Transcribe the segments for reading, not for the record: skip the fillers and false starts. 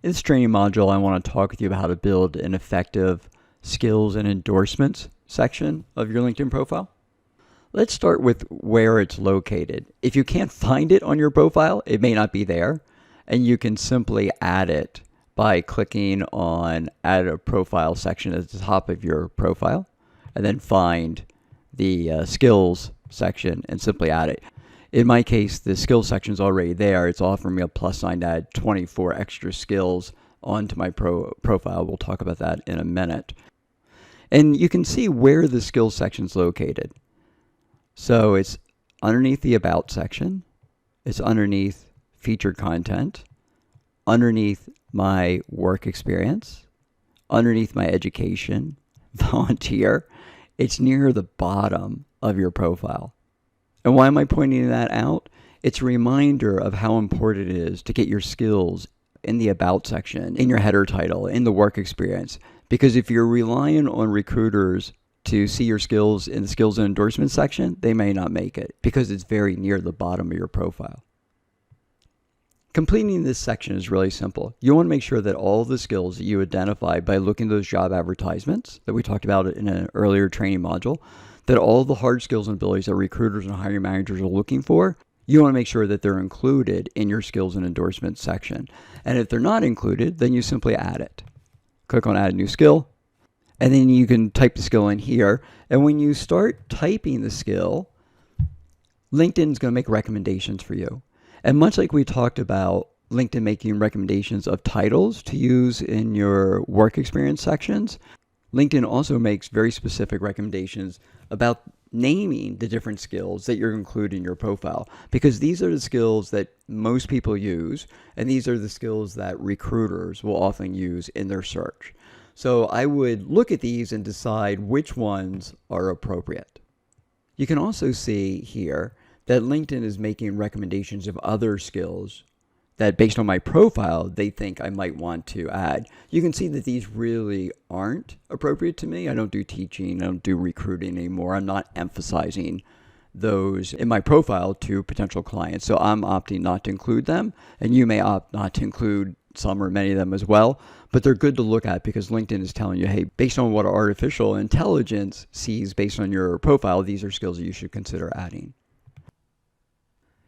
In this training module, I want to talk with you about how to build an effective skills and endorsements section of your LinkedIn profile. Let's start with where it's located. If you can't find it on your profile, it may not be there, and you can simply add it by clicking on Add a Profile section at the top of your profile, and then find the skills section and simply add it. In my case, the skills section is already there. It's offering me a plus sign to add 24 extra skills onto my profile. We'll talk about that in a minute. And you can see where the skills section is located. So it's underneath the About section. It's underneath Featured Content, underneath my work experience, underneath my education, volunteer. It's near the bottom of your profile. And why am I pointing that out? It's a reminder of how important it is to get your skills in the About section, in your header title, in the work experience. Because if you're relying on recruiters to see your skills in the skills and endorsement section, they may not make it because it's very near the bottom of your profile. Completing this section is really simple. You want to make sure that all the skills that you identify by looking at those job advertisements that we talked about in an earlier training module, that all the hard skills and abilities that recruiters and hiring managers are looking for, you want to make sure that they're included in your skills and endorsements section. And if they're not included, then you simply add it. Click on Add a New Skill, and then you can type the skill in here. And when you start typing the skill, LinkedIn is going to make recommendations for you. And much like we talked about LinkedIn making recommendations of titles to use in your work experience sections, LinkedIn also makes very specific recommendations about naming the different skills that you're including in your profile, because these are the skills that most people use, and these are the skills that recruiters will often use in their search. So I would look at these and decide which ones are appropriate. You can also see here that LinkedIn is making recommendations of other skills that based on my profile, they think I might want to add. You can see that these really aren't appropriate to me. I don't do teaching, I don't do recruiting anymore. I'm not emphasizing those in my profile to potential clients. So I'm opting not to include them, and you may opt not to include some or many of them as well, but they're good to look at because LinkedIn is telling you, hey, based on what artificial intelligence sees based on your profile, these are skills that you should consider adding.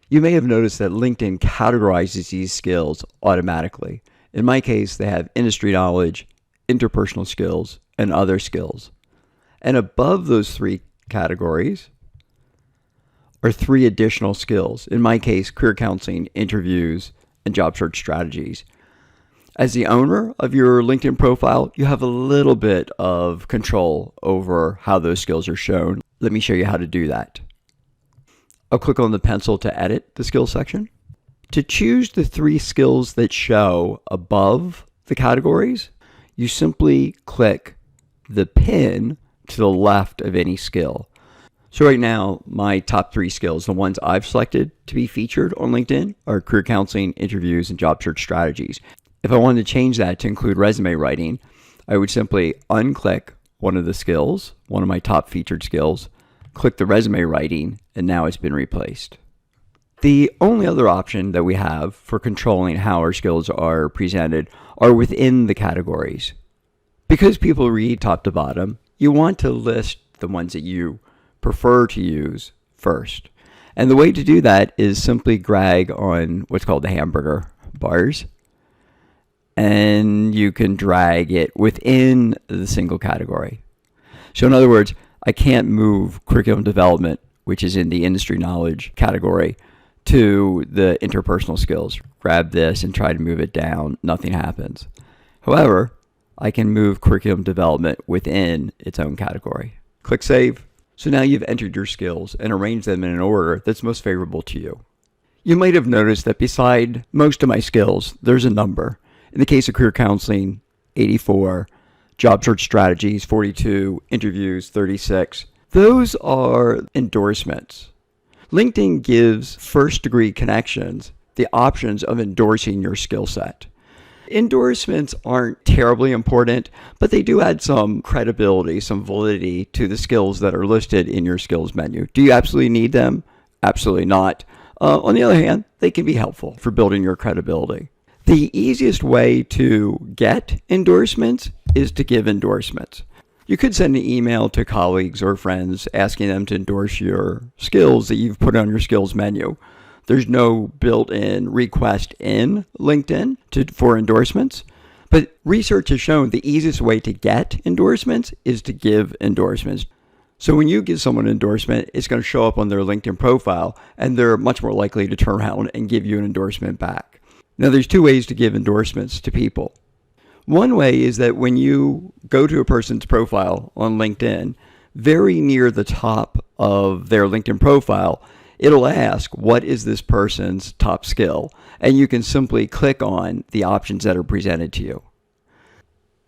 You may have noticed that LinkedIn categorizes these skills automatically. In my case, they have industry knowledge, interpersonal skills, and other skills. And above those three categories are three additional skills. In my case, career counseling, interviews, and job search strategies. As the owner of your LinkedIn profile, you have a little bit of control over how those skills are shown. Let me show you how to do that. I'll click on the pencil to edit the skills section. To choose the three skills that show above the categories, you simply click the pin to the left of any skill. So right now, my top three skills, the ones I've selected to be featured on LinkedIn, are career counseling, interviews, and job search strategies. If I wanted to change that to include resume writing, I would simply unclick one of the skills, one of my top featured skills, click the resume writing, and now it's been replaced. The only other option that we have for controlling how our skills are presented are within the categories. Because people read top to bottom, you want to list the ones that you prefer to use first. And the way to do that is simply drag on what's called the hamburger bars, and you can drag it within the single category. So in other words, I can't move curriculum development, which is in the industry knowledge category, to the interpersonal skills. Grab this and try to move it down. Nothing happens. However, I can move curriculum development within its own category. Click Save. So now you've entered your skills and arranged them in an order that's most favorable to you. You might have noticed that beside most of my skills, there's a number. In the case of career counseling, 84. Job search strategies, 42, interviews, 36. Those are endorsements. LinkedIn gives first-degree connections the options of endorsing your skill set. Endorsements aren't terribly important, but they do add some credibility, some validity to the skills that are listed in your skills menu. Do you absolutely need them? Absolutely not. On the other hand, they can be helpful for building your credibility. The easiest way to get endorsements is to give endorsements. You could send an email to colleagues or friends asking them to endorse your skills that you've put on your skills menu. There's no built-in request in LinkedIn for endorsements, but research has shown the easiest way to get endorsements is to give endorsements. So when you give someone an endorsement, it's going to show up on their LinkedIn profile, and they're much more likely to turn around and give you an endorsement back. Now, there's two ways to give endorsements to people. One way is that when you go to a person's profile on LinkedIn, very near the top of their LinkedIn profile, it'll ask, what is this person's top skill? And you can simply click on the options that are presented to you.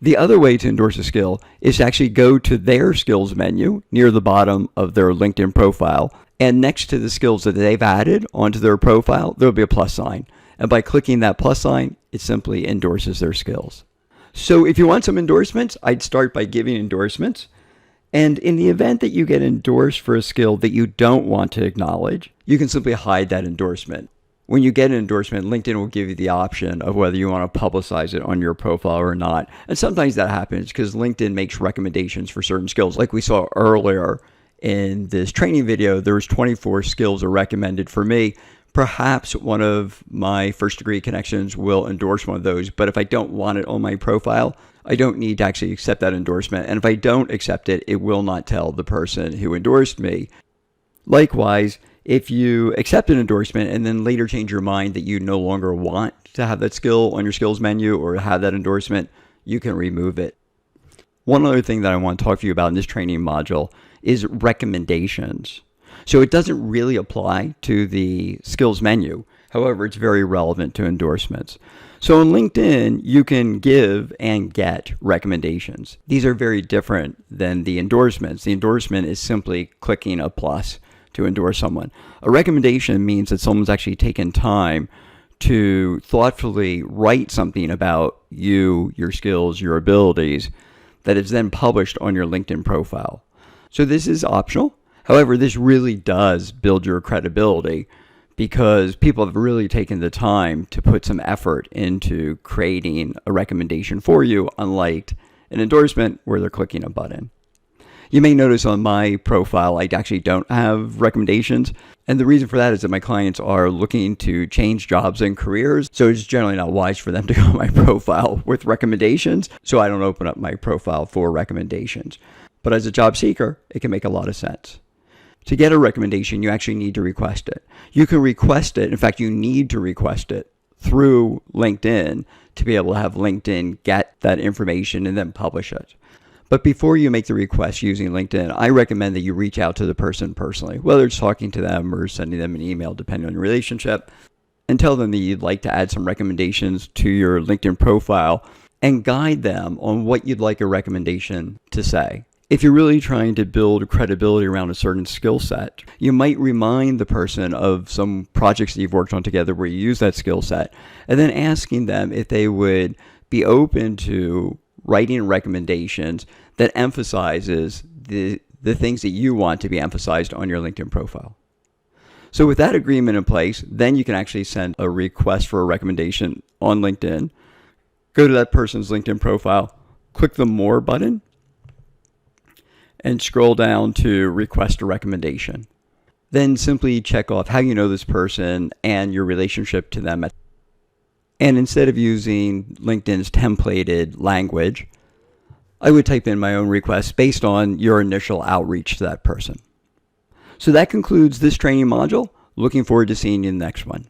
The other way to endorse a skill is to actually go to their skills menu near the bottom of their LinkedIn profile, and next to the skills that they've added onto their profile, there'll be a plus sign. And by clicking that plus sign, it simply endorses their skills. So if you want some endorsements, I'd start by giving endorsements. And in the event that you get endorsed for a skill that you don't want to acknowledge, you can simply hide that endorsement. When you get an endorsement, LinkedIn will give you the option of whether you want to publicize it on your profile or not. And sometimes that happens because LinkedIn makes recommendations for certain skills. Like we saw earlier in this training video, there was 24 skills are recommended for me. Perhaps one of my first degree connections will endorse one of those, but if I don't want it on my profile, I don't need to actually accept that endorsement. And if I don't accept it, it will not tell the person who endorsed me. Likewise, if you accept an endorsement and then later change your mind that you no longer want to have that skill on your skills menu or have that endorsement, you can remove it. One other thing that I want to talk to you about in this training module is recommendations. So it doesn't really apply to the skills menu. However, it's very relevant to endorsements. So on LinkedIn, you can give and get recommendations. These are very different than the endorsements. The endorsement is simply clicking a plus to endorse someone. A recommendation means that someone's actually taken time to thoughtfully write something about you, your skills, your abilities, that is then published on your LinkedIn profile. So this is optional. However, this really does build your credibility because people have really taken the time to put some effort into creating a recommendation for you, unlike an endorsement where they're clicking a button. You may notice on my profile, I actually don't have recommendations. And the reason for that is that my clients are looking to change jobs and careers. So it's generally not wise for them to go on my profile with recommendations. So I don't open up my profile for recommendations. But as a job seeker, it can make a lot of sense. To get a recommendation, you actually need to request it. You can request it. In fact, you need to request it through LinkedIn to be able to have LinkedIn get that information and then publish it. But before you make the request using LinkedIn, I recommend that you reach out to the person personally, whether it's talking to them or sending them an email, depending on your relationship, and tell them that you'd like to add some recommendations to your LinkedIn profile and guide them on what you'd like a recommendation to say. If you're really trying to build credibility around a certain skill set, you might remind the person of some projects that you've worked on together where you use that skill set, and then asking them if they would be open to writing recommendations that emphasizes the things that you want to be emphasized on your LinkedIn profile. So with that agreement in place, then you can actually send a request for a recommendation on LinkedIn, go to that person's LinkedIn profile, click the More button, and scroll down to request a recommendation. Then simply check off how you know this person and your relationship to them. And instead of using LinkedIn's templated language, I would type in my own request based on your initial outreach to that person. So that concludes this training module. Looking forward to seeing you in the next one.